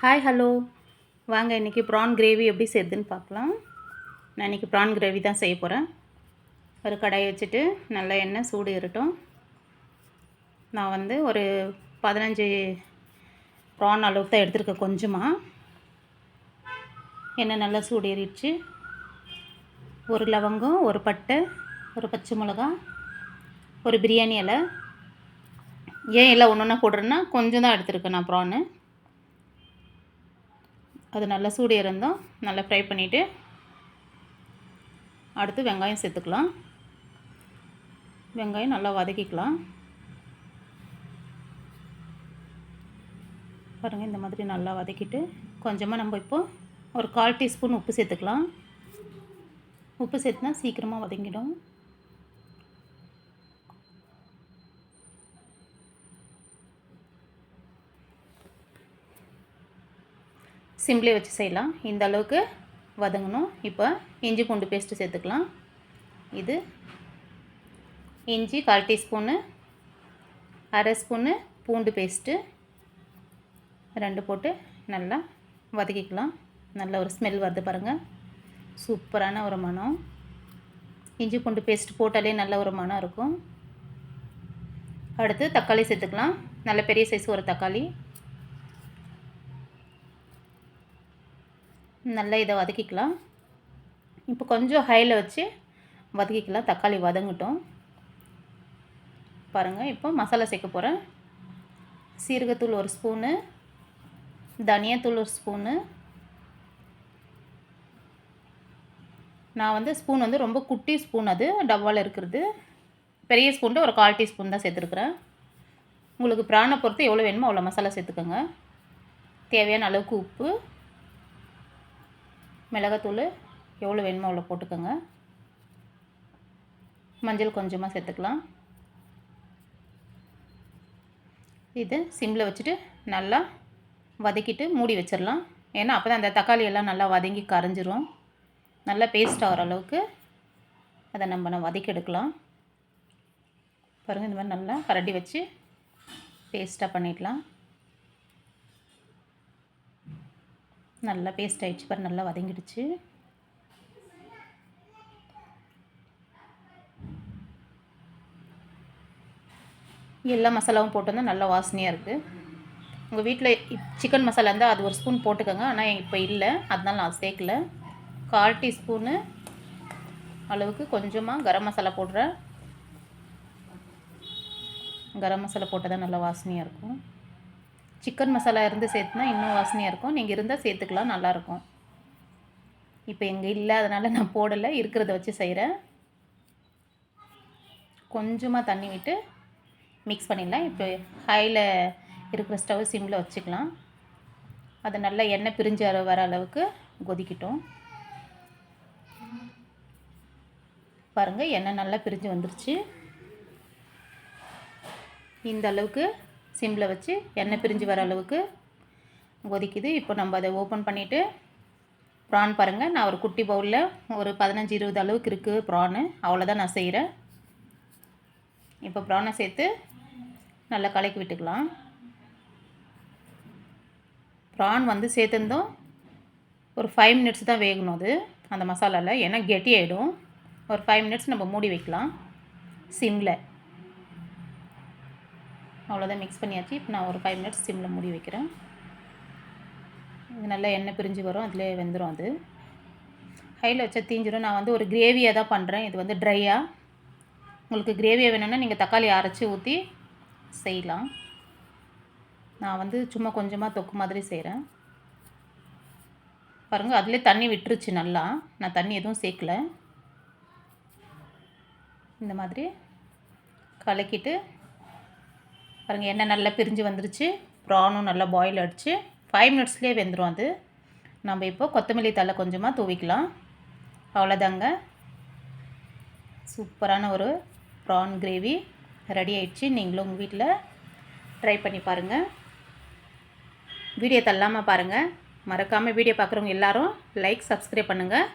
Hi hello வாங்க இன்றைக்கி prawn gravy எப்படி செய்யுதுன்னு பார்க்கலாம். நான் இன்றைக்கி ப்ரான் கிரேவி தான் செய்ய போகிறேன். ஒரு கடாயை வச்சுட்டு நல்லா எண்ணெய் சூடு ஏறட்டும். நான் வந்து ஒரு 15 ப்ரான் அளவுக்கு தான் எடுத்துருக்கேன். கொஞ்சமாக எண்ணெய் நல்லா சூடு ஏறிடுச்சு. ஒரு லவங்கம், ஒரு பட்டை, ஒரு பச்சை மிளகா, ஒரு பிரியாணி இலை. ஏன் எல்லாம் ஒன்று ஒன்றா போடுறேன்னா கொஞ்சம் தான் எடுத்துருக்கேன் நான் ப்ரானு. அது நல்லா சூடு ஏறந்தோம் நல்லா ஃப்ரை பண்ணிவிட்டு அடுத்து வெங்காயம் சேர்த்துக்கலாம். வெங்காயம் நல்லா வதக்கிக்கலாம். பாருங்கள், இந்த மாதிரி நல்லா வதக்கிட்டு கொஞ்சமாக நம்ம இப்போது ஒரு 1/4 டீஸ்பூன் உப்பு சேர்த்துக்கலாம். உப்பு சேர்த்துனா சீக்கிரமாக வதங்கிடும். சிம்லேயே வச்சு செய்யலாம். இந்த அளவுக்கு வதங்கணும். இப்போ இஞ்சி பூண்டு பேஸ்ட்டு சேர்த்துக்கலாம். இது இஞ்சி 1/4 டீஸ்பூனு, 1/2 ஸ்பூனு பூண்டு பேஸ்ட்டு 2 போட்டு நல்லா வதக்கிக்கலாம். நல்ல ஒரு ஸ்மெல் வருது பாருங்கள், சூப்பரான ஒரு மணம். இஞ்சி பூண்டு பேஸ்ட் போட்டாலே நல்ல ஒரு மணம் இருக்கும். அடுத்து தக்காளி சேர்த்துக்கலாம். நல்ல பெரிய சைஸ் ஒரு தக்காளி. நல்லா இதை வதக்கிக்கலாம். இப்போ கொஞ்சம் ஹையில் வச்சு வதக்கிக்கலாம். தக்காளி வதங்கட்டும். பாருங்கள், இப்போ மசாலா சேர்க்க போகிறேன். சீரகத்தூள் 1 ஸ்பூனு, தனியாத்தூள் 1 ஸ்பூனு. நான் வந்து ஸ்பூன் வந்து ரொம்ப குட்டி ஸ்பூன், அது டப்பாவில் இருக்கிறது. பெரிய ஸ்பூன்ட்டு ஒரு 1/4 டீஸ்பூன் தான் சேர்த்துருக்குறேன். உங்களுக்கு பிரானை பொறுத்து எவ்வளோ வேணுமோ அவ்வளோ மசாலா சேர்த்துக்கோங்க. தேவையான அளவுக்கு உப்பு, மிளகாத்தூள் எவ்வளோ வேணுமோ அவ்வளோ போட்டுக்கோங்க. மஞ்சள் கொஞ்சமாக சேர்த்துக்கலாம். இது சிம்மில் வச்சுட்டு நல்லா வதக்கிட்டு மூடி வச்சிடலாம். ஏன்னா அப்போ தான் அந்த தக்காளி எல்லாம் நல்லா வதங்கி கரைஞ்சிரும். நல்லா பேஸ்ட் ஆகிற அளவுக்கு அதை நம்ம வதக்கி எடுக்கலாம். பாருங்கள், இந்த மாதிரி நல்லா கரண்டி வச்சு பேஸ்ட்டாக பண்ணிடலாம். நல்லா பேஸ்ட் ஆகிடுச்சு பாரு, நல்லா வதங்கிடுச்சு. எல்லா மசாலாவும் போட்டோம்னா நல்லா வாசனையாக இருக்குது. உங்கள் வீட்டில் சிக்கன் மசாலா இருந்தால் அது 1 ஸ்பூன் போட்டுக்கோங்க. ஆனால் இப்போ இல்லை, அதனால நான் சேர்க்கல. 1/4 டீஸ்பூனு அளவுக்கு கொஞ்சமாக கரம் மசாலா போடுறேன். கரம் மசாலா போட்டால் தான் நல்லா வாசனையாக இருக்கும். சிக்கன் மசாலா இருந்து சேர்த்துனா இன்னும் வாசனையாக இருக்கும். நீங்கள் இருந்தால் சேர்த்துக்கலாம், நல்லாயிருக்கும். இப்போ எங்கே இல்லை, அதனால் நான் போடலை, இருக்கிறத வச்சு செய்கிறேன். கொஞ்சமாக தண்ணி விட்டு மிக்ஸ் பண்ணிடலாம். இப்போ ஹையில் இருக்கிற ஸ்டவ் சிம்மில் வச்சுக்கலாம். அது நல்லா எண்ணெய் பிரிஞ்சு வர அளவுக்கு கொதிக்கட்டும். பாருங்கள், எண்ணெய் நல்லா பிரிஞ்சு வந்துருச்சு. இந்த அளவுக்கு சிம்மில் வச்சு எண்ணெய் பிரிஞ்சு வர அளவுக்கு கொதிக்குது. இப்போ நம்ம அதை ஓப்பன் பண்ணிவிட்டு ப்ரான் பாருங்கள், நான் ஒரு குட்டி பவுலில் ஒரு 15-20 அளவுக்கு இருக்குது ப்ரானு. அவ்வளோதான் நான் செய்கிறேன். இப்போ ப்ரானை சேர்த்து நல்லா கலக்கி விட்டுக்கலாம். ப்ரான் வந்து சேர்த்துருந்தோம் ஒரு 5 மினிட்ஸ் தான் வேகணும் அது அந்த மசாலாவில், ஏன்னா கெட்டி ஆகிடும். ஒரு 5 மினிட்ஸ் நம்ம மூடி வைக்கலாம் சிம்மில். அவ்வளோதான், மிக்ஸ் பண்ணியாச்சு. இப்போ நான் ஒரு 5 மினிட்ஸ் சிம்மில் மூடி வைக்கிறேன். இது நல்லா எண்ணெய் பிரிஞ்சு வரும், அதிலே வெந்துடும். அது ஹையில் வச்சா தீஞ்சிடும். நான் வந்து ஒரு கிரேவியாக தான் பண்ணுறேன். இது வந்து ட்ரையாக. உங்களுக்கு கிரேவியாக வேணும்னா நீங்கள் தக்காளி அரைச்சி ஊற்றி செய்யலாம். நான் வந்து சும்மா கொஞ்சமாக தொக்கு மாதிரி செய்கிறேன். பாருங்கள், அதிலே தண்ணி விட்டுருச்சு நல்லா. நான் தண்ணி எதுவும் சேர்க்கல. இந்த மாதிரி கலக்கிட்டு பாருங்கள், எண்ணெய் நல்லா பிரிஞ்சு வந்துருச்சு. ப்ரானும் நல்லா பாயில் அடிச்சு 5 மினிட்ஸ்லேயே வெந்துடும் அது. நம்ம இப்போ கொத்தமல்லி தழை கொஞ்சமாக தூவிக்கலாம். அவ்வளோதாங்க, சூப்பரான ஒரு ப்ரான் கிரேவி ரெடி ஆயிடுச்சு. நீங்களும் உங்கள் வீட்டில் ட்ரை பண்ணி பாருங்கள். வீடியோ தள்ளாமல் பாருங்கள். மறக்காமல் வீடியோ பார்க்குறவங்க எல்லோரும் லைக், சப்ஸ்கிரைப் பண்ணுங்கள்.